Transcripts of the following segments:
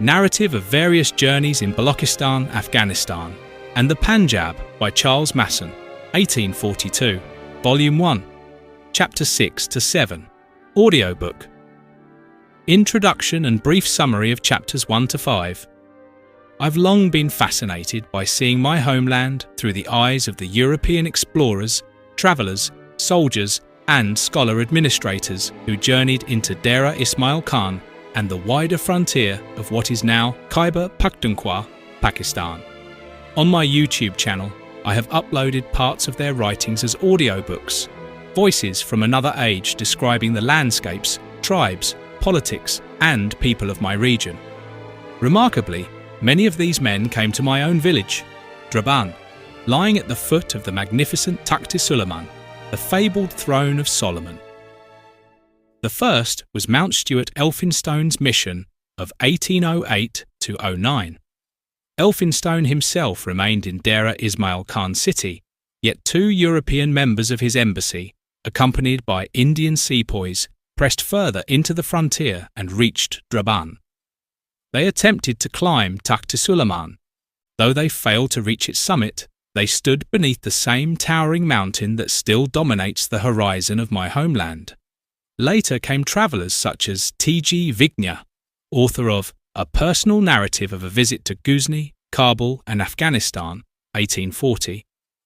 Narrative of Various Journeys in Balochistan, Afghanistan, and the Panjab by Charles Masson, 1842, Volume 1, Chapter 6 to 7, Audiobook. Introduction and brief summary of Chapters 1 to 5. I've long been fascinated by seeing my homeland through the eyes of the European explorers, travellers, soldiers, and scholar administrators who journeyed into Dera Ismail Khan and the wider frontier of what is now Khyber Pakhtunkhwa, Pakistan. On my YouTube channel, I have uploaded parts of their writings as audiobooks, voices from another age describing the landscapes, tribes, politics, and people of my region. Remarkably, many of these men came to my own village, Draban, lying at the foot of the magnificent Takht Suleiman, the fabled throne of Solomon. The first was Mount Stuart Elphinstone's mission of 1808 to 09. Elphinstone himself remained in Dera Ismail Khan city, yet two European members of his embassy, accompanied by Indian sepoys, pressed further into the frontier and reached Draban. They attempted to climb Takht Suleiman. Though they failed to reach its summit, they stood beneath the same towering mountain that still dominates the horizon of my homeland. Later came travellers such as T.G. Vigna, author of A Personal Narrative of a Visit to Ghuzni, Kabul and Afghanistan, 1840,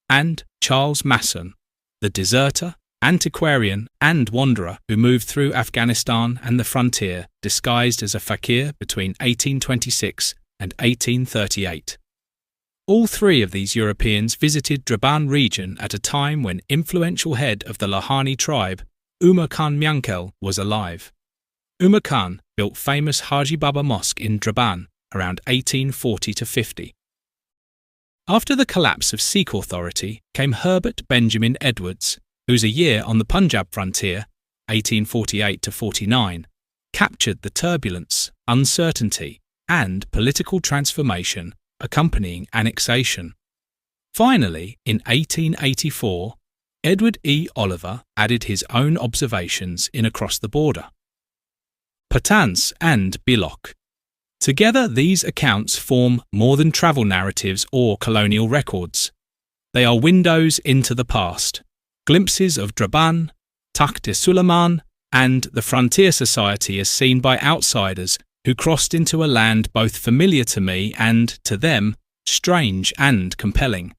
and Charles Masson, the deserter, antiquarian and wanderer who moved through Afghanistan and the frontier disguised as a fakir between 1826 and 1838. All three of these Europeans visited Draban region at a time when influential head of the Lahani tribe, Umar Khan Myankel, was alive. Umar Khan built famous Haji Baba Mosque in Draban around 1840-50. After the collapse of Sikh authority came Herbert Benjamin Edwards, whose a year on the Panjab frontier, 1848-49, captured the turbulence, uncertainty, and political transformation accompanying annexation. Finally, in 1884, Edward E. Oliver added his own observations in Across the Border. Pathans and Bilok. Together these accounts form more than travel narratives or colonial records. They are windows into the past, glimpses of Draban, Takht Suleiman, and the frontier society as seen by outsiders who crossed into a land both familiar to me and, to them, strange and compelling.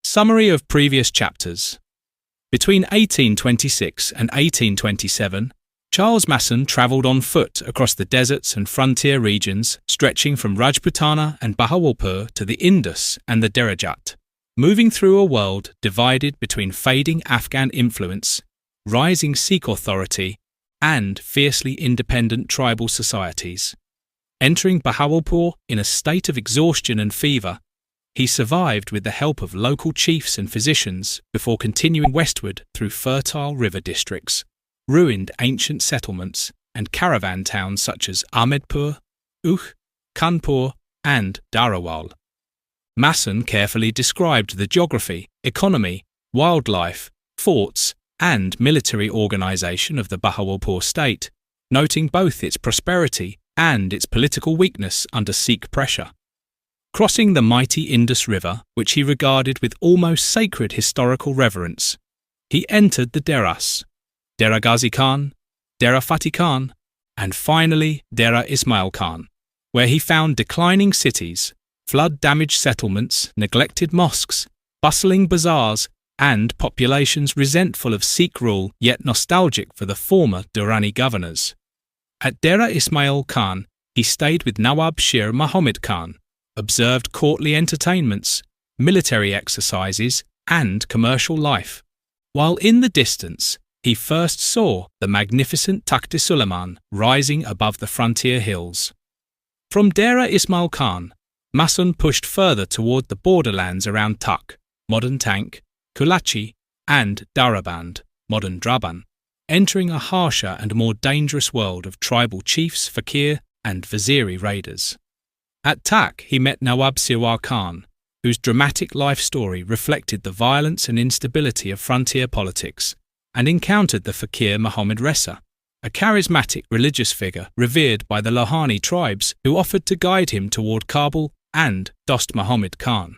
Summary of previous chapters. Between 1826 and 1827, Charles Masson travelled on foot across the deserts and frontier regions stretching from Rajputana and Bahawalpur to the Indus and the Derajat, moving through a world divided between fading Afghan influence, rising Sikh authority, and fiercely independent tribal societies. Entering Bahawalpur in a state of exhaustion and fever, he survived with the help of local chiefs and physicians before continuing westward through fertile river districts, ruined ancient settlements, and caravan towns such as Ahmedpur, Ukh, Kanpur, and Darawal. Masson carefully described the geography, economy, wildlife, forts, and military organisation of the Bahawalpur state, noting both its prosperity and its political weakness under Sikh pressure. Crossing the mighty Indus River, which he regarded with almost sacred historical reverence, he entered the Deras, Dera Ghazi Khan, Dera Fateh Khan, and finally Dera Ismail Khan, where he found declining cities, flood-damaged settlements, neglected mosques, bustling bazaars, and populations resentful of Sikh rule yet nostalgic for the former Durrani governors. At Dera Ismail Khan, he stayed with Nawab Shir Muhammad Khan, observed courtly entertainments, military exercises, and commercial life, while in the distance he first saw the magnificent Takht Suleiman rising above the frontier hills. From Dera Ismail Khan, Masson pushed further toward the borderlands around Tak, modern Tank, Kulachi, and Daraband, modern Draban, entering a harsher and more dangerous world of tribal chiefs, fakir, and Vaziri raiders. At Tak, he met Nawab Sirwar Khan, whose dramatic life story reflected the violence and instability of frontier politics, and encountered the fakir Muhammad Reza, a charismatic religious figure revered by the Lohani tribes who offered to guide him toward Kabul and Dost Muhammad Khan.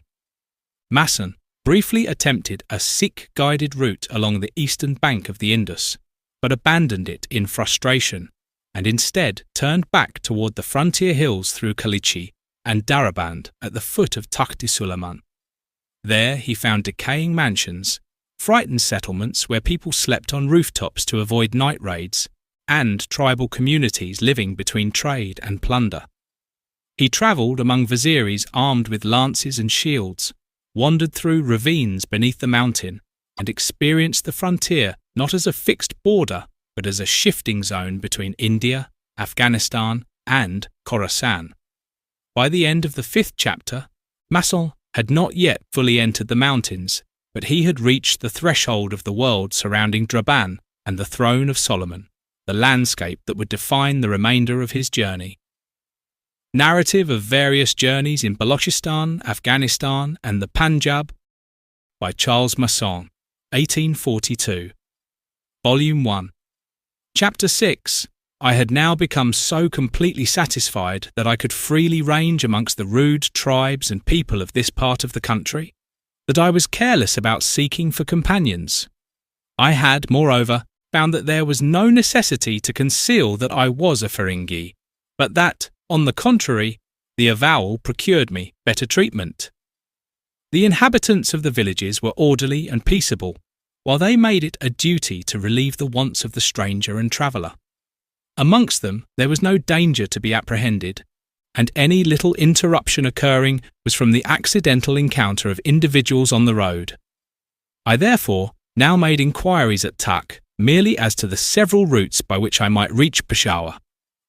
Masson briefly attempted a Sikh-guided route along the eastern bank of the Indus, but abandoned it in frustration and instead turned back toward the frontier hills through Kalichi and Daraband at the foot of Takht-i-Sulayman. There he found decaying mansions, frightened settlements where people slept on rooftops to avoid night raids, and tribal communities living between trade and plunder. He travelled among viziris armed with lances and shields, wandered through ravines beneath the mountain, and experienced the frontier not as a fixed border but as a shifting zone between India, Afghanistan, and Khorasan. By the end of the 5th chapter, Masson had not yet fully entered the mountains, but he had reached the threshold of the world surrounding Draban and the throne of Solomon, the landscape that would define the remainder of his journey. Narrative of Various Journeys in Balochistan, Afghanistan, and the Panjab by Charles Masson, 1842. Volume 1. Chapter 6. I had now become so completely satisfied that I could freely range amongst the rude tribes and people of this part of the country, that I was careless about seeking for companions. I had, moreover, found that there was no necessity to conceal that I was a Feringhi, but that, on the contrary, the avowal procured me better treatment. The inhabitants of the villages were orderly and peaceable, while they made it a duty to relieve the wants of the stranger and traveller. Amongst them there was no danger to be apprehended, and any little interruption occurring was from the accidental encounter of individuals on the road. I therefore now made inquiries at Tak merely as to the several routes by which I might reach Peshawar,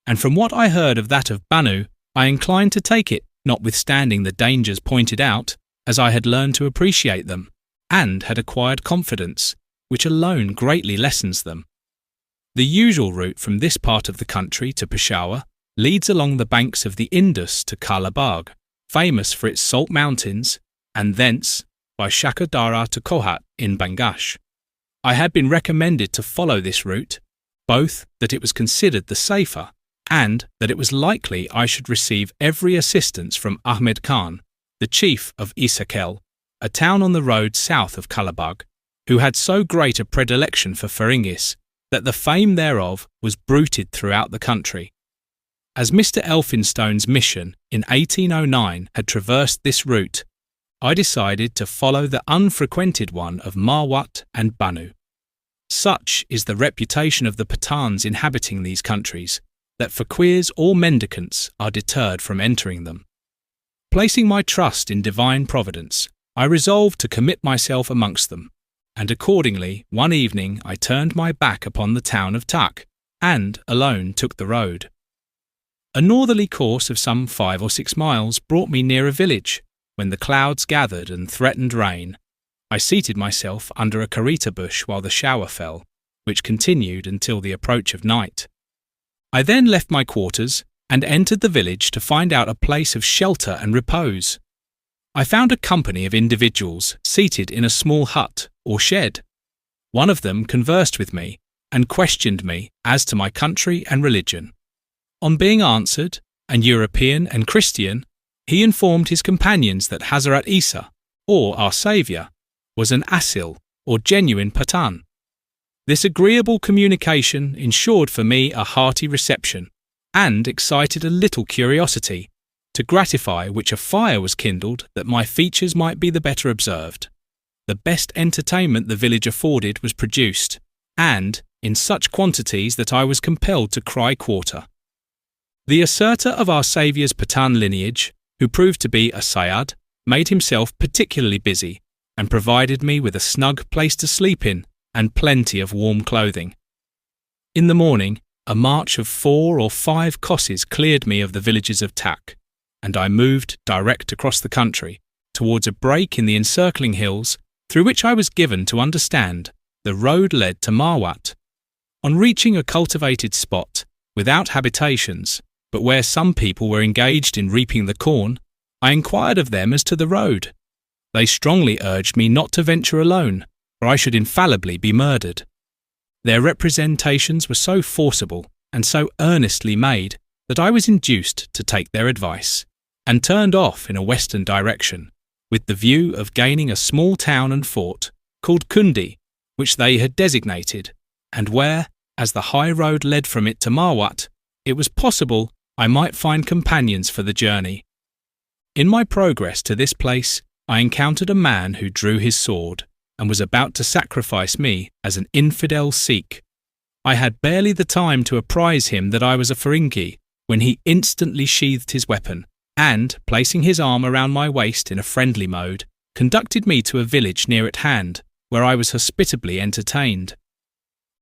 and from what I heard of that of Bannu, I inclined to take it, notwithstanding the dangers pointed out, as I had learned to appreciate them, and had acquired confidence, which alone greatly lessens them. The usual route from this part of the country to Peshawar leads along the banks of the Indus to Kalabagh, famous for its salt mountains, and thence by Shakardara to Kohat in Bangash. I had been recommended to follow this route, both that it was considered the safer, and that it was likely I should receive every assistance from Ahmed Khan, the chief of Isakel, a town on the road south of Kalabagh, who had so great a predilection for Feringis that the fame thereof was bruited throughout the country. As Mr. Elphinstone's mission in 1809 had traversed this route, I decided to follow the unfrequented one of Marwat and Bannu. Such is the reputation of the Pathans inhabiting these countries, that faquirs or mendicants are deterred from entering them. Placing my trust in divine providence, I resolved to commit myself amongst them, and accordingly one evening I turned my back upon the town of Tak, and alone took the road. A northerly course of some 5 or 6 miles brought me near a village, when the clouds gathered and threatened rain. I seated myself under a karita bush while the shower fell, which continued until the approach of night. I then left my quarters and entered the village to find out a place of shelter and repose. I found a company of individuals seated in a small hut or shed. One of them conversed with me and questioned me as to my country and religion. On being answered, an European and Christian, he informed his companions that Hazrat Isa, or our Saviour, was an asil or genuine Pathan. This agreeable communication ensured for me a hearty reception and excited a little curiosity, to gratify which a fire was kindled that my features might be the better observed. The best entertainment the village afforded was produced, and in such quantities that I was compelled to cry quarter. The assertor of our Saviour's Pathan lineage, who proved to be a Sayyad, made himself particularly busy, and provided me with a snug place to sleep in and plenty of warm clothing. In the morning, a march of 4 or 5 kosses cleared me of the villages of Tak, and I moved direct across the country, towards a break in the encircling hills, through which I was given to understand the road led to Marwat. On reaching a cultivated spot, without habitations, but where some people were engaged in reaping the corn, I inquired of them as to the road. They strongly urged me not to venture alone, or I should infallibly be murdered. Their representations were so forcible and so earnestly made that I was induced to take their advice, and turned off in a western direction, with the view of gaining a small town and fort called Kundi, which they had designated, and where, as the high road led from it to Marwat, it was possible I might find companions for the journey. In my progress to this place, I encountered a man who drew his sword and was about to sacrifice me as an infidel Sikh. I had barely the time to apprise him that I was a Feringhi when he instantly sheathed his weapon and, placing his arm around my waist in a friendly mode, conducted me to a village near at hand, where I was hospitably entertained.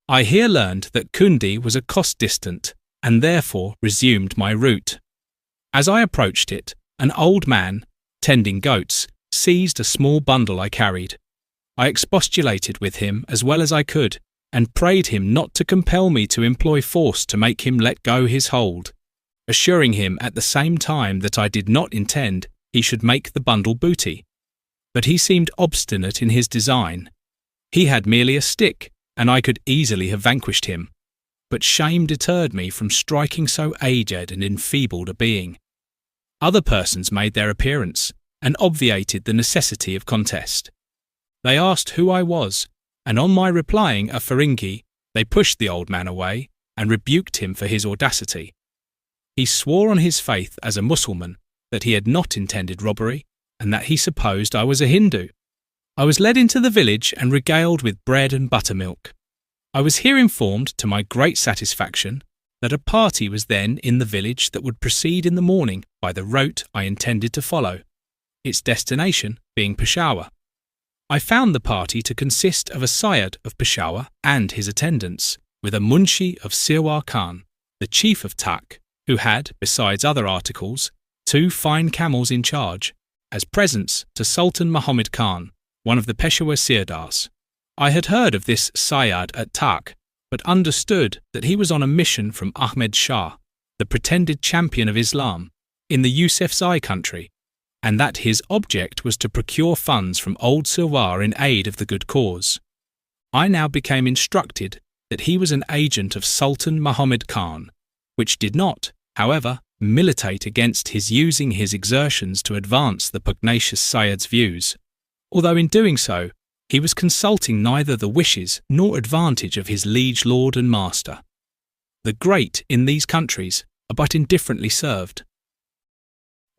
I here learned that Kundi was a cost distant, and therefore resumed my route. As I approached it, an old man, tending goats, seized a small bundle I carried. I expostulated with him as well as I could, and prayed him not to compel me to employ force to make him let go his hold, assuring him at the same time that I did not intend he should make the bundle booty. But he seemed obstinate in his design. He had merely a stick, and I could easily have vanquished him, but shame deterred me from striking so aged and enfeebled a being. Other persons made their appearance, and obviated the necessity of contest. They asked who I was, and on my replying a Feringhi, they pushed the old man away and rebuked him for his audacity. He swore on his faith as a Mussulman that he had not intended robbery, and that he supposed I was a Hindu. I was led into the village and regaled with bread and buttermilk. I was here informed, to my great satisfaction, that a party was then in the village that would proceed in the morning by the route I intended to follow, its destination being Peshawar. I found the party to consist of a Sayyad of Peshawar and his attendants, with a Munshi of Sirwar Khan, the chief of Tak, who had, besides other articles, 2 fine camels in charge, as presents to Sultan Muhammad Khan, one of the Peshawar Sirdars. I had heard of this Sayyad at Tak, but understood that he was on a mission from Ahmed Shah, the pretended champion of Islam, in the Yusufzai country, and that his object was to procure funds from old Sirwar in aid of the good cause. I now became instructed that he was an agent of Sultan Muhammad Khan, which did not, however, militate against his using his exertions to advance the pugnacious Sayyad's views, although in doing so he was consulting neither the wishes nor advantage of his liege lord and master. The great in these countries are but indifferently served.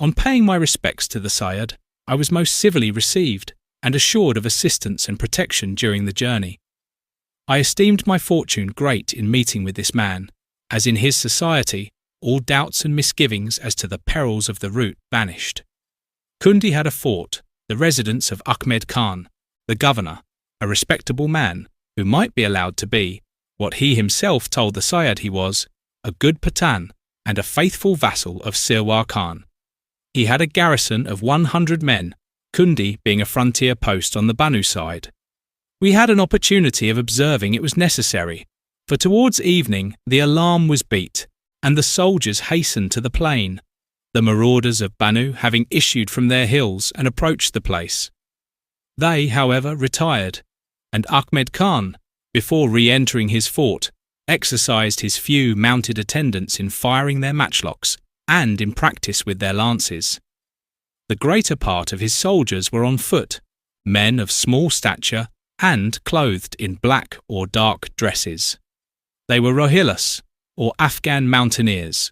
On paying my respects to the Sayyad, I was most civilly received and assured of assistance and protection during the journey. I esteemed my fortune great in meeting with this man, as in his society all doubts and misgivings as to the perils of the route vanished. Kundi had a fort, the residence of Ahmed Khan, the governor, a respectable man who might be allowed to be, what he himself told the Sayyad he was, a good Pathan and a faithful vassal of Sirwar Khan. He had a garrison of 100 men, Kundi being a frontier post on the Bannu side. We had an opportunity of observing it was necessary, for towards evening the alarm was beat, and the soldiers hastened to the plain, the marauders of Bannu having issued from their hills and approached the place. They, however, retired, and Ahmed Khan, before re-entering his fort, exercised his few mounted attendants in firing their matchlocks and in practice with their lances. The greater part of his soldiers were on foot, men of small stature and clothed in black or dark dresses. They were Rohillas, or Afghan mountaineers.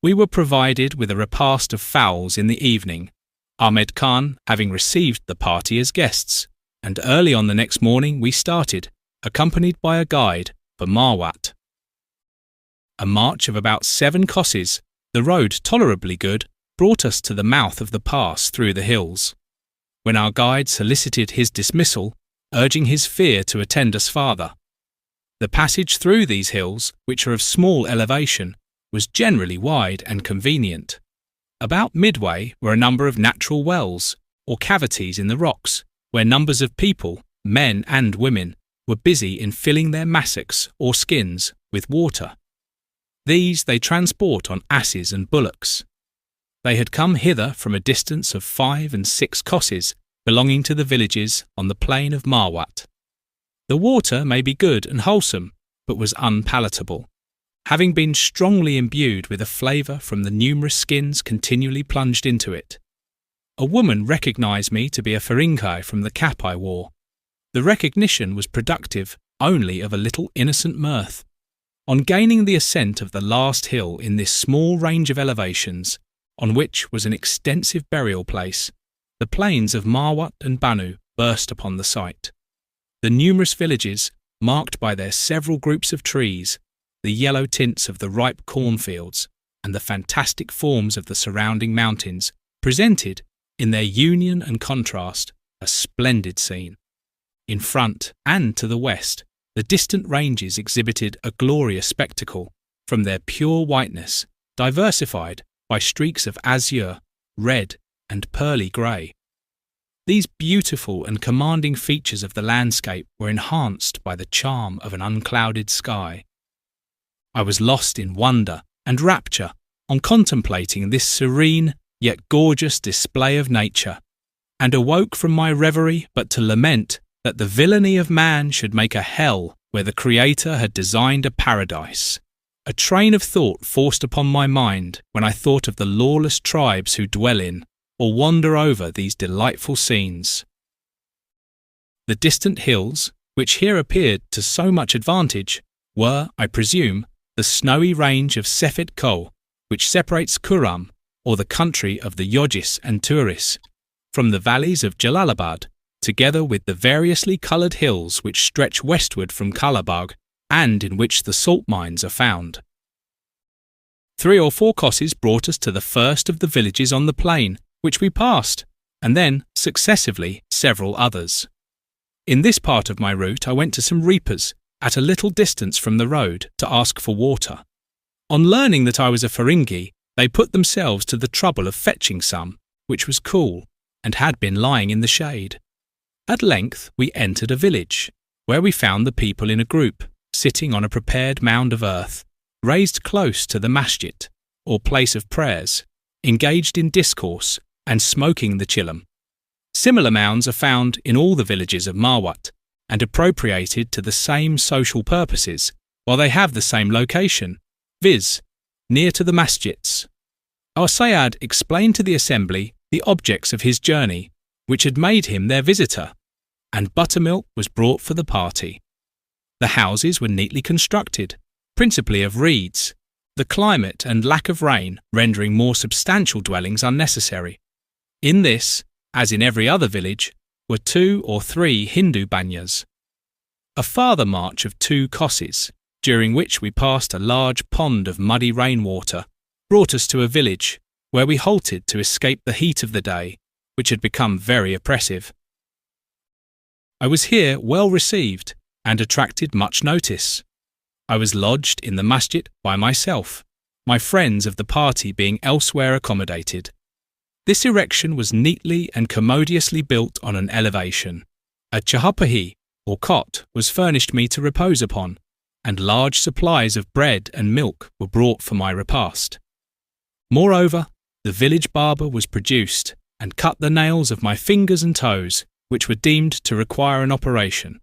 We were provided with a repast of fowls in the evening, Ahmed Khan having received the party as guests, and early on the next morning we started, accompanied by a guide, for Marwat. A march of about 7 kosses, the road tolerably good, brought us to the mouth of the pass through the hills, when our guide solicited his dismissal, urging his fear to attend us farther. The passage through these hills, which are of small elevation, was generally wide and convenient. About midway were a number of natural wells, or cavities in the rocks, where numbers of people, men and women, were busy in filling their massocks or skins with water. These they transport on asses and bullocks. They had come hither from a distance of 5 and 6 kosses belonging to the villages on the plain of Marwat. The water may be good and wholesome, but was unpalatable, having been strongly imbued with a flavour from the numerous skins continually plunged into it. A woman recognised me to be a Feringhi from the cap I wore. The recognition was productive only of a little innocent mirth. On gaining the ascent of the last hill in this small range of elevations, on which was an extensive burial place, the plains of Marwat and Bannu burst upon the sight. The numerous villages, marked by their several groups of trees, the yellow tints of the ripe cornfields, and the fantastic forms of the surrounding mountains, presented, in their union and contrast, a splendid scene. In front and to the west, the distant ranges exhibited a glorious spectacle from their pure whiteness, diversified by streaks of azure, red, and pearly grey. These beautiful and commanding features of the landscape were enhanced by the charm of an unclouded sky. I was lost in wonder and rapture on contemplating this serene yet gorgeous display of nature, and awoke from my reverie but to lament that the villainy of man should make a hell where the Creator had designed a paradise. A train of thought forced upon my mind when I thought of the lawless tribes who dwell in or wander over these delightful scenes. The distant hills, which here appeared to so much advantage, were, I presume, the snowy range of Sefid Kol, which separates Kurram, or the country of the Yogis and Turis, from the valleys of Jalalabad, together with the variously coloured hills which stretch westward from Kalabagh and in which the salt mines are found. 3 or 4 crosses brought us to the first of the villages on the plain, which we passed, and then, successively, several others. In this part of my route I went to some reapers, at a little distance from the road, to ask for water. On learning that I was a Feringhi, they put themselves to the trouble of fetching some, which was cool, and had been lying in the shade. At length we entered a village, where we found the people in a group, sitting on a prepared mound of earth, raised close to the masjid, or place of prayers, engaged in discourse and smoking the chillum. Similar mounds are found in all the villages of Marwat, and appropriated to the same social purposes, while they have the same location, viz., near to the masjids. Our Sayyad explained to the assembly the objects of his journey, which had made him their visitor, and buttermilk was brought for the party. The houses were neatly constructed, principally of reeds, the climate and lack of rain rendering more substantial dwellings unnecessary. In this, as in every other village, were 2 or 3 Hindu banyas. A farther march of 2 crosses, during which we passed a large pond of muddy rainwater, brought us to a village, where we halted to escape the heat of the day, which had become very oppressive. I was here well received and attracted much notice. I was lodged in the masjid by myself, my friends of the party being elsewhere accommodated. This erection was neatly and commodiously built on an elevation. A chahapahi, or cot, was furnished me to repose upon, and large supplies of bread and milk were brought for my repast. Moreover, the village barber was produced, and cut the nails of my fingers and toes, which were deemed to require an operation.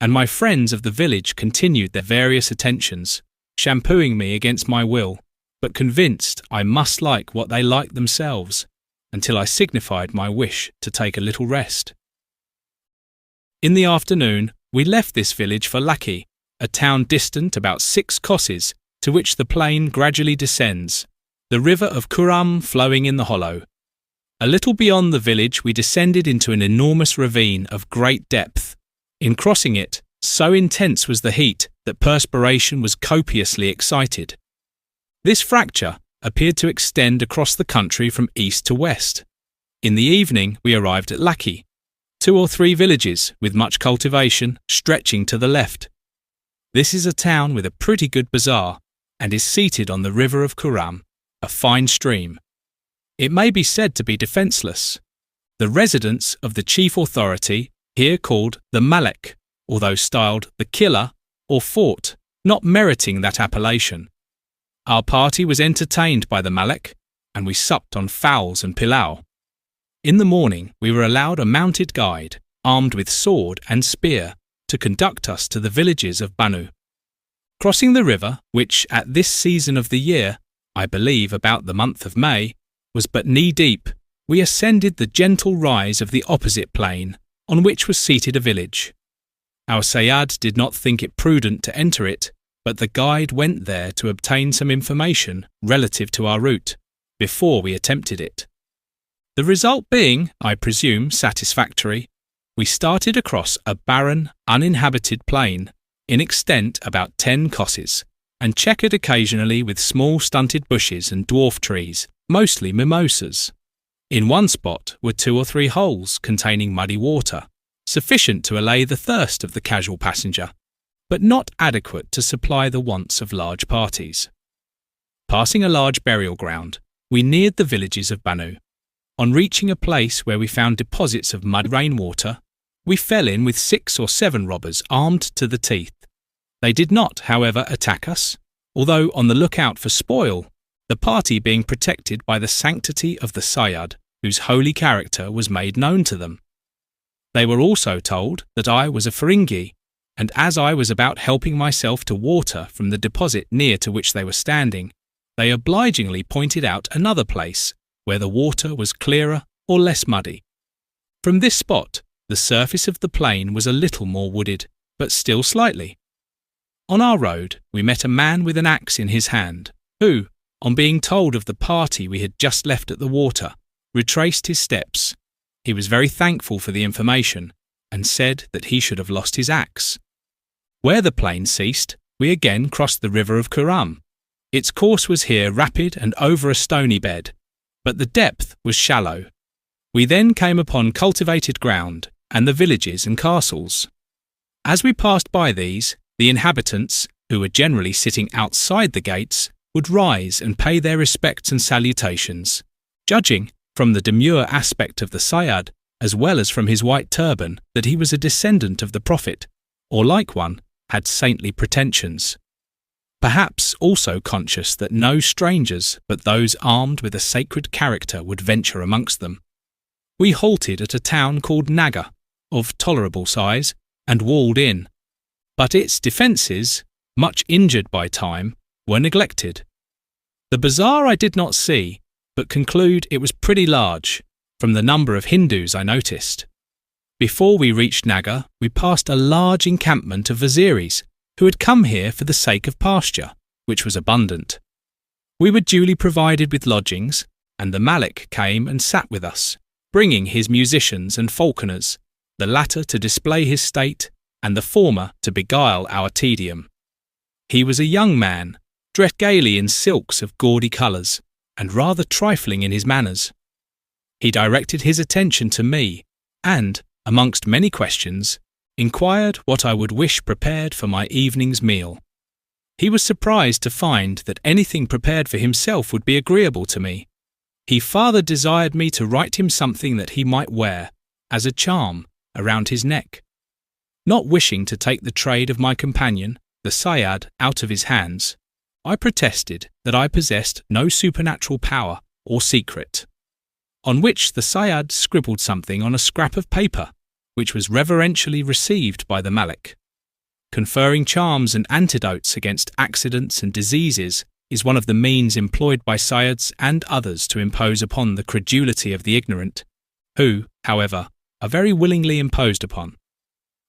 And my friends of the village continued their various attentions, shampooing me against my will, but convinced I must like what they liked themselves, until I signified my wish to take a little rest. In the afternoon, we left this village for Lakki, a town distant about 6 crosses, to which the plain gradually descends, the river of Kurram flowing in the hollow. A little beyond the village we descended into an enormous ravine of great depth. In crossing it, so intense was the heat that perspiration was copiously excited. This fracture appeared to extend across the country from east to west. In the evening we arrived at Lakki, 2 or 3 villages with much cultivation stretching to the left. This is a town with a pretty good bazaar, and is seated on the river of Kurram, a fine stream. It may be said to be defenceless. The residence of the chief authority, here called the Malek, although styled the Killer or Fort, not meriting that appellation. Our party was entertained by the Malek, and we supped on fowls and pilau. In the morning we were allowed a mounted guide, armed with sword and spear, to conduct us to the villages of Bannu. Crossing the river, which at this season of the year, I believe about the month of May, was but knee-deep, we ascended the gentle rise of the opposite plain, on which was seated a village. Our Sayyad did not think it prudent to enter it, but the guide went there to obtain some information relative to our route, before we attempted it. The result being, I presume, satisfactory, we started across a barren, uninhabited plain, in extent about 10 kosses, and checkered occasionally with small stunted bushes and dwarf trees, mostly mimosas. In one spot were 2 or 3 holes containing muddy water, sufficient to allay the thirst of the casual passenger, but not adequate to supply the wants of large parties. Passing a large burial ground, we neared the villages of Bannu. On reaching a place where we found deposits of mud rainwater, we fell in with 6 or 7 robbers armed to the teeth. They did not, however, attack us, although on the lookout for spoil, the party being protected by the sanctity of the Sayyad, whose holy character was made known to them. They were also told that I was a Feringhi, and as I was about helping myself to water from the deposit near to which they were standing, they obligingly pointed out another place where the water was clearer or less muddy. From this spot, the surface of the plain was a little more wooded, but still slightly. On our road, we met a man with an axe in his hand, who, on being told of the party we had just left at the water, retraced his steps. He was very thankful for the information, and said that he should have lost his axe. Where the plain ceased, we again crossed the river of Kuram. Its course was here rapid and over a stony bed, but the depth was shallow. We then came upon cultivated ground and the villages and castles. As we passed by these, the inhabitants, who were generally sitting outside the gates, would rise and pay their respects and salutations, judging, from the demure aspect of the Sayyad, as well as from his white turban, that he was a descendant of the Prophet, or like one, had saintly pretensions. Perhaps also conscious that no strangers but those armed with a sacred character would venture amongst them. We halted at a town called Naga, of tolerable size, and walled in. But its defences, much injured by time, were neglected. The bazaar I did not see, but conclude it was pretty large, from the number of Hindus I noticed. Before we reached Naga, we passed a large encampment of Waziris, who had come here for the sake of pasture, which was abundant. We were duly provided with lodgings, and the Malik came and sat with us, bringing his musicians and falconers, the latter to display his state, and the former to beguile our tedium. He was a young man, dressed gaily in silks of gaudy colours, and rather trifling in his manners. He directed his attention to me, and, amongst many questions, inquired what I would wish prepared for my evening's meal. He was surprised to find that anything prepared for himself would be agreeable to me. He farther desired me to write him something that he might wear, as a charm, around his neck. Not wishing to take the trade of my companion, the Sayyad, out of his hands, I protested that I possessed no supernatural power or secret. On which the Sayyad scribbled something on a scrap of paper, which was reverentially received by the Malik. Conferring charms and antidotes against accidents and diseases is one of the means employed by Saiyads and others to impose upon the credulity of the ignorant, who, however, are very willingly imposed upon.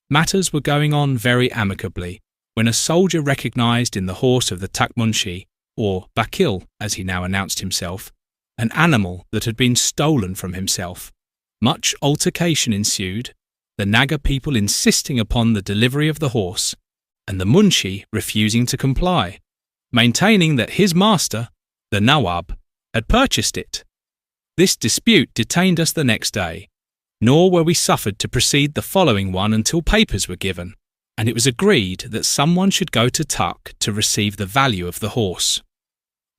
Matters were going on very amicably, when a soldier recognised in the horse of the Takmunshi, or Vakil as he now announced himself, an animal that had been stolen from himself. Much altercation ensued, the Naga people insisting upon the delivery of the horse, and the Munshi refusing to comply, maintaining that his master, the Nawab, had purchased it. This dispute detained us the next day, nor were we suffered to proceed the following one until papers were given, and it was agreed that someone should go to Tak to receive the value of the horse.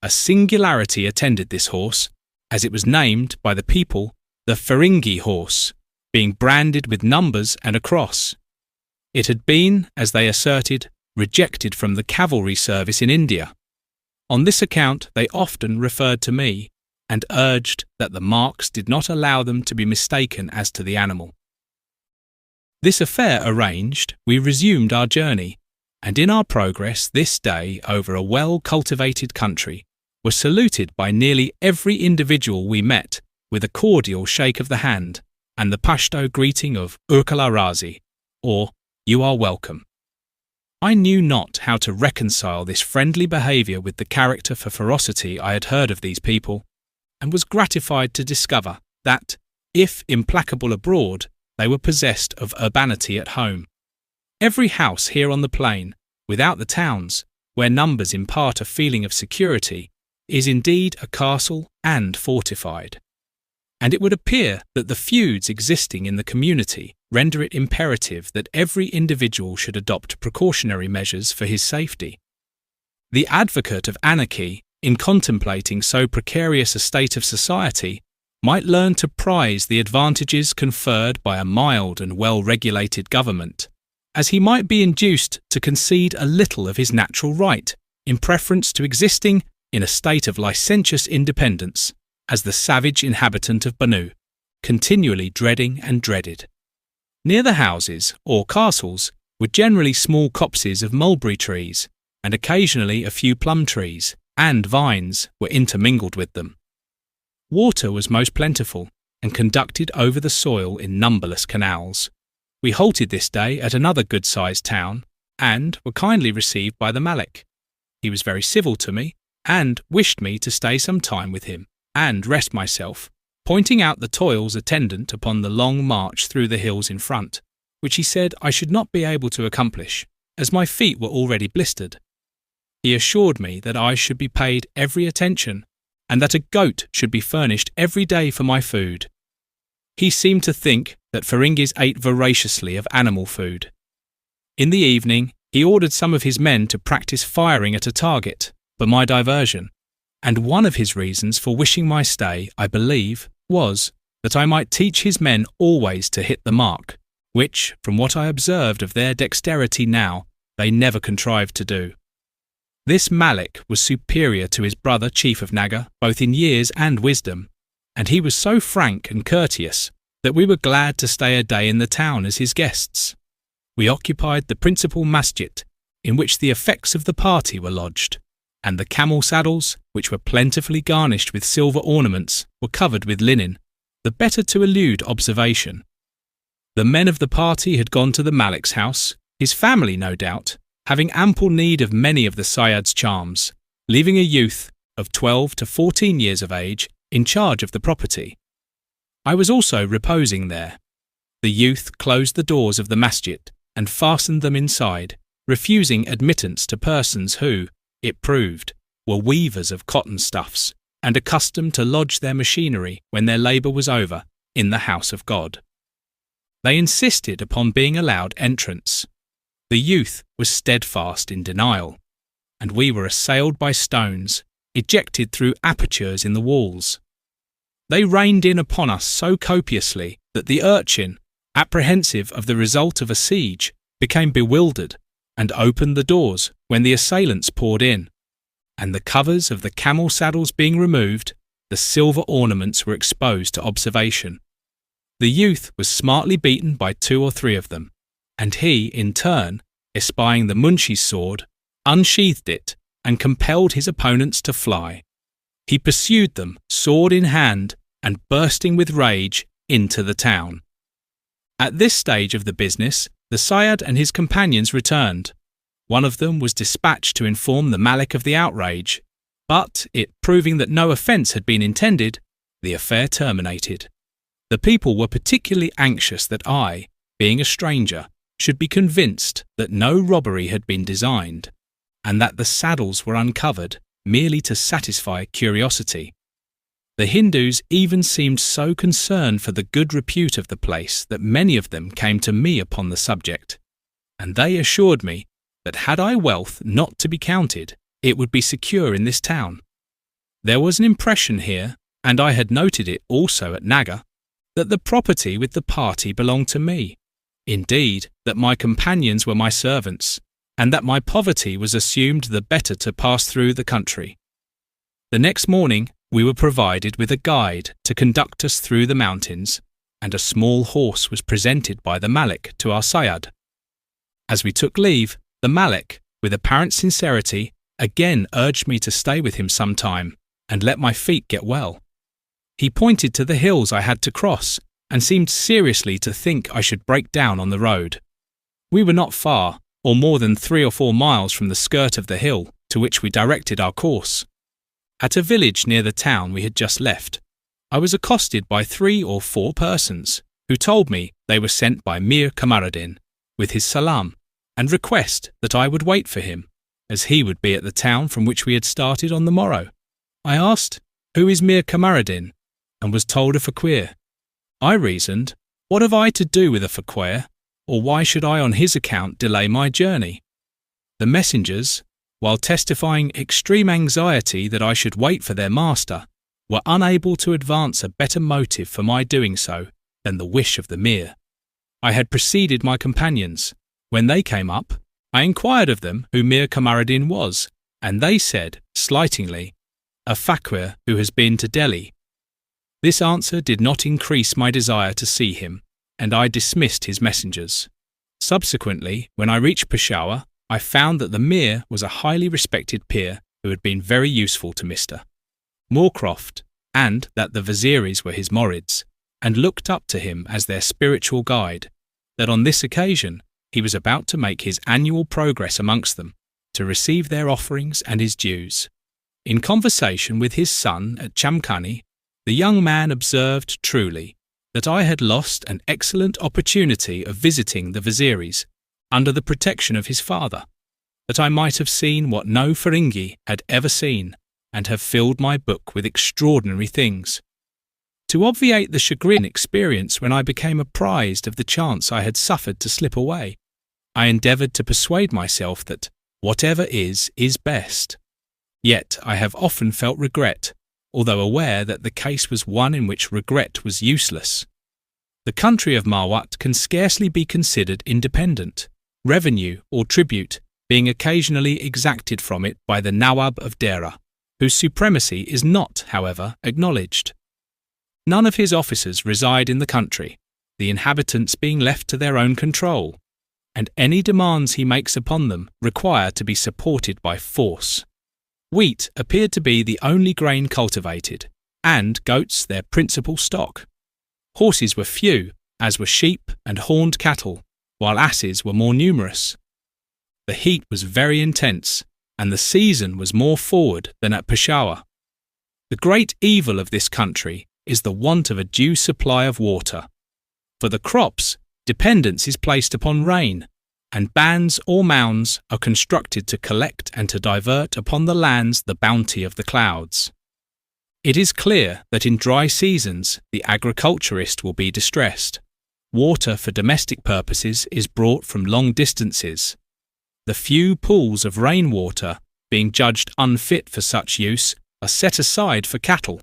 A singularity attended this horse, as it was named by the people the Feringhi horse, being branded with numbers and a cross. It had been, as they asserted, rejected from the cavalry service in India. On this account they often referred to me, and urged that the marks did not allow them to be mistaken as to the animal. This affair arranged, we resumed our journey, and in our progress this day over a well-cultivated country, were saluted by nearly every individual we met with a cordial shake of the hand and the Pashto greeting of Urkala Razi, or You are welcome. I knew not how to reconcile this friendly behaviour with the character for ferocity I had heard of these people, and was gratified to discover that, if implacable abroad, they were possessed of urbanity at home. Every house here on the plain, without the towns, where numbers impart a feeling of security, is indeed a castle and fortified. And it would appear that the feuds existing in the community render it imperative that every individual should adopt precautionary measures for his safety. The advocate of anarchy, in contemplating so precarious a state of society, might learn to prize the advantages conferred by a mild and well-regulated government, as he might be induced to concede a little of his natural right in preference to existing in a state of licentious independence, as the savage inhabitant of Bannu, continually dreading and dreaded. Near the houses, or castles, were generally small copses of mulberry trees, and occasionally a few plum trees, and vines were intermingled with them. Water was most plentiful, and conducted over the soil in numberless canals. We halted this day at another good-sized town, and were kindly received by the Malik. He was very civil to me, and wished me to stay some time with him, and rest myself, pointing out the toils attendant upon the long march through the hills in front, which he said I should not be able to accomplish, as my feet were already blistered. He assured me that I should be paid every attention, and that a goat should be furnished every day for my food. He seemed to think that Feringis ate voraciously of animal food. In the evening, he ordered some of his men to practice firing at a target, for my diversion, and one of his reasons for wishing my stay, I believe, was that I might teach his men always to hit the mark, which, from what I observed of their dexterity now, they never contrived to do. This Malik was superior to his brother Chief of Naga, both in years and wisdom, and he was so frank and courteous that we were glad to stay a day in the town as his guests. We occupied the principal masjid, in which the effects of the party were lodged, and the camel saddles, which were plentifully garnished with silver ornaments, were covered with linen, the better to elude observation. The men of the party had gone to the Malik's house, his family, no doubt, having ample need of many of the Saiyads' charms, leaving a youth of 12 to 14 years of age in charge of the property. I was also reposing there. The youth closed the doors of the masjid and fastened them inside, refusing admittance to persons who, it proved, were weavers of cotton stuffs and accustomed to lodge their machinery when their labour was over in the house of God. They insisted upon being allowed entrance. The youth was steadfast in denial, and we were assailed by stones, ejected through apertures in the walls. They rained in upon us so copiously that the urchin, apprehensive of the result of a siege, became bewildered, and opened the doors when the assailants poured in, and the covers of the camel saddles being removed, the silver ornaments were exposed to observation. The youth was smartly beaten by 2 or 3 of them, and he, in turn, espying the munshi's sword, unsheathed it and compelled his opponents to fly. He pursued them, sword in hand, and bursting with rage, into the town. At this stage of the business, the Sayyad and his companions returned. One of them was dispatched to inform the Malik of the outrage, but, it proving that no offence had been intended, the affair terminated. The people were particularly anxious that I, being a stranger, should be convinced that no robbery had been designed, and that the saddles were uncovered merely to satisfy curiosity. The Hindus even seemed so concerned for the good repute of the place that many of them came to me upon the subject, and they assured me that had I wealth not to be counted, it would be secure in this town. There was an impression here, and I had noted it also at Naga, that the property with the party belonged to me, indeed that my companions were my servants, and that my poverty was assumed the better to pass through the country. The next morning we were provided with a guide to conduct us through the mountains, and a small horse was presented by the Malik to our Sayyad. As we took leave, the Malik, with apparent sincerity, again urged me to stay with him some time and let my feet get well. He pointed to the hills I had to cross and seemed seriously to think I should break down on the road. We were not far, or more than 3 or 4 miles from the skirt of the hill to which we directed our course. At a village near the town we had just left, I was accosted by 3 or 4 persons who told me they were sent by Mir Kamaruddin with his salam and request that I would wait for him, as he would be at the town from which we had started on the morrow. I asked, "Who is Mir Kamaruddin?" and was told a fakir. I reasoned, what have I to do with a fakir, or why should I on his account delay my journey? The messengers, while testifying extreme anxiety that I should wait for their master, were unable to advance a better motive for my doing so than the wish of the Mir. I had preceded my companions. When they came up, I inquired of them who Mir Kamaruddin was, and they said, slightingly, "A fakir who has been to Delhi." This answer did not increase my desire to see him, and I dismissed his messengers. Subsequently, when I reached Peshawar, I found that the Mir was a highly respected peer who had been very useful to Mr. Moorcroft, and that the Viziris were his morids, and looked up to him as their spiritual guide, that on this occasion he was about to make his annual progress amongst them, to receive their offerings and his dues. In conversation with his son at Chamkani, the young man observed truly that I had lost an excellent opportunity of visiting the Viziris under the protection of his father, that I might have seen what no Feringhi had ever seen, and have filled my book with extraordinary things. To obviate the chagrin experience when I became apprised of the chance I had suffered to slip away, I endeavoured to persuade myself that whatever is best. Yet I have often felt regret, although aware that the case was one in which regret was useless. The country of Marwat can scarcely be considered independent, revenue or tribute being occasionally exacted from it by the Nawab of Dera, whose supremacy is not, however, acknowledged. None of his officers reside in the country, the inhabitants being left to their own control, and any demands he makes upon them require to be supported by force. Wheat appeared to be the only grain cultivated, and goats their principal stock. Horses were few, as were sheep and horned cattle, while asses were more numerous. The heat was very intense, and the season was more forward than at Peshawar. The great evil of this country is the want of a due supply of water. For the crops, dependence is placed upon rain, and bands or mounds are constructed to collect and to divert upon the lands the bounty of the clouds. It is clear that in dry seasons the agriculturist will be distressed. Water for domestic purposes is brought from long distances. The few pools of rainwater, being judged unfit for such use, are set aside for cattle.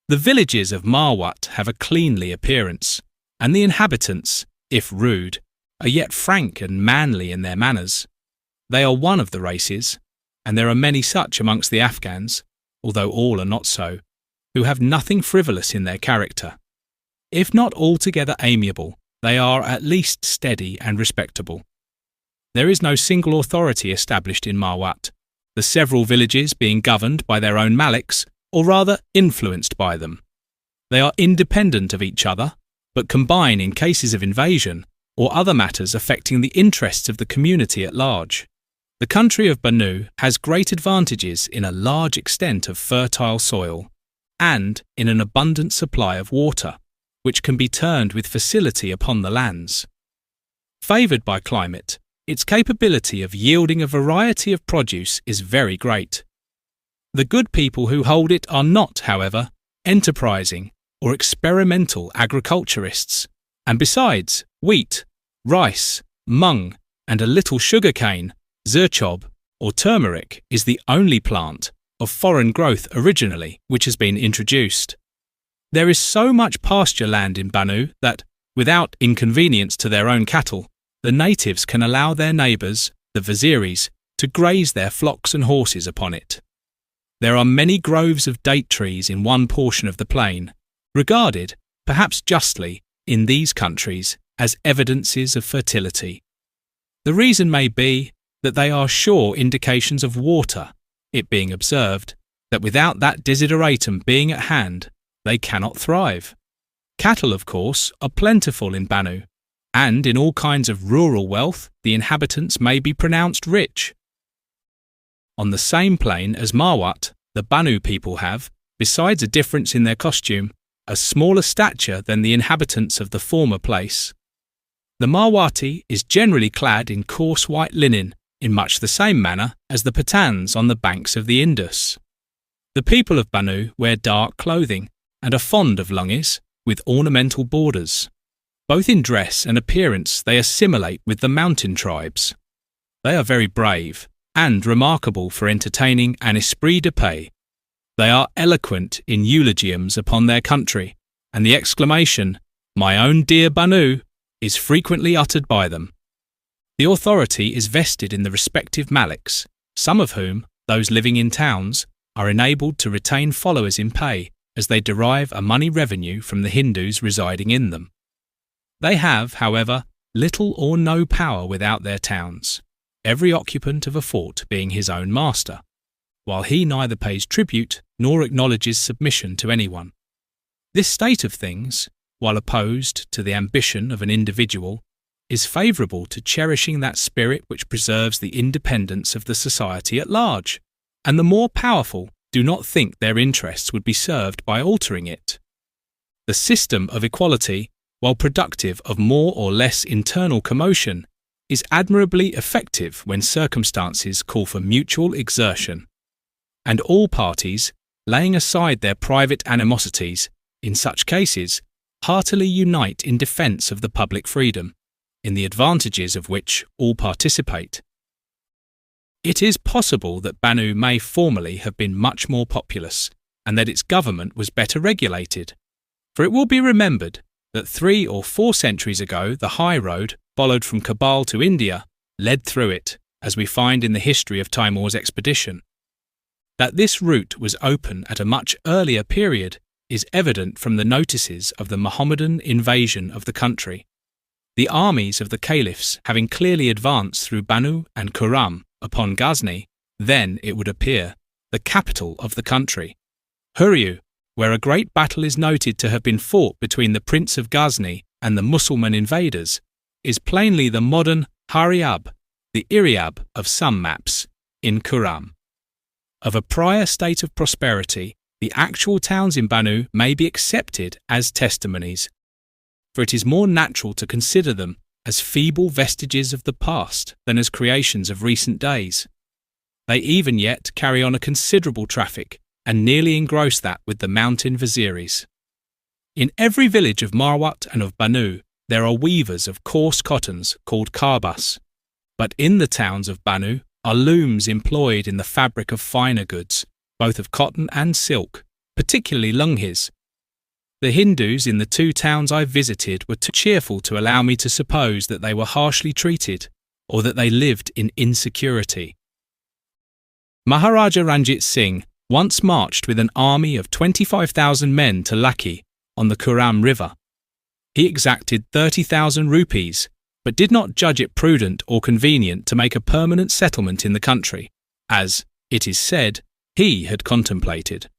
The villages of Marwat have a cleanly appearance, and the inhabitants, if rude, are yet frank and manly in their manners. They are one of the races, and there are many such amongst the Afghans, although all are not so, who have nothing frivolous in their character. If not altogether amiable, they are at least steady and respectable. There is no single authority established in Marwat, the several villages being governed by their own maliks, or rather influenced by them. They are independent of each other, but combine in cases of invasion or other matters affecting the interests of the community at large. The country of Bannu has great advantages in a large extent of fertile soil and in an abundant supply of water, which can be turned with facility upon the lands. Favoured by climate, its capability of yielding a variety of produce is very great. The good people who hold it are not, however, enterprising or experimental agriculturists, and besides, wheat, rice, mung, and a little sugarcane, zerchob, or turmeric is the only plant of foreign growth originally which has been introduced. There is so much pasture land in Bannu that, without inconvenience to their own cattle, the natives can allow their neighbours, the Viziris, to graze their flocks and horses upon it. There are many groves of date trees in one portion of the plain, regarded, perhaps justly, in these countries as evidences of fertility. The reason may be that they are sure indications of water, it being observed that without that desideratum being at hand, they cannot thrive. Cattle, of course, are plentiful in Bannu, and in all kinds of rural wealth the inhabitants may be pronounced rich. On the same plane as Marwat, the Bannu people have, besides a difference in their costume, a smaller stature than the inhabitants of the former place. The Marwati is generally clad in coarse white linen, in much the same manner as the Pathans on the banks of the Indus. The people of Bannu wear dark clothing and are fond of lungis with ornamental borders. Both in dress and appearance they assimilate with the mountain tribes. They are very brave and remarkable for entertaining an esprit de paix. They are eloquent in eulogiums upon their country, and the exclamation, "My own dear Bannu," is frequently uttered by them. The authority is vested in the respective maliks, some of whom, those living in towns, are enabled to retain followers in pay as they derive a money revenue from the Hindus residing in them. They have, however, little or no power without their towns, every occupant of a fort being his own master, while he neither pays tribute nor acknowledges submission to anyone. This state of things, while opposed to the ambition of an individual, is favourable to cherishing that spirit which preserves the independence of the society at large, and the more powerful do not think their interests would be served by altering it. The system of equality, while productive of more or less internal commotion, is admirably effective when circumstances call for mutual exertion, and all parties, laying aside their private animosities, in such cases, heartily unite in defence of the public freedom, in the advantages of which all participate. It is possible that Bannu may formerly have been much more populous, and that its government was better regulated, for it will be remembered that 3 or 4 centuries ago the high road, followed from Kabul to India, led through it, as we find in the history of Timur's expedition. That this route was open at a much earlier period is evident from the notices of the Mohammedan invasion of the country, the armies of the caliphs having clearly advanced through Bannu and Kurram upon Ghazni, then, it would appear, the capital of the country. Hurriu, where a great battle is noted to have been fought between the Prince of Ghazni and the Mussulman invaders, is plainly the modern Hariab, the Iriab of some maps, in Kurram. Of a prior state of prosperity, the actual towns in Bannu may be accepted as testimonies, for it is more natural to consider them as feeble vestiges of the past than as creations of recent days. They even yet carry on a considerable traffic and nearly engross that with the mountain viziris. In every village of Marwat and of Bannu there are weavers of coarse cottons called karbas, but in the towns of Bannu are looms employed in the fabric of finer goods, both of cotton and silk, particularly lunghis. The Hindus in the 2 towns I visited were too cheerful to allow me to suppose that they were harshly treated, or that they lived in insecurity. Maharaja Ranjit Singh once marched with an army of 25,000 men to Lakki, on the Kurram River. He exacted 30,000 rupees, but did not judge it prudent or convenient to make a permanent settlement in the country, as, it is said, he had contemplated.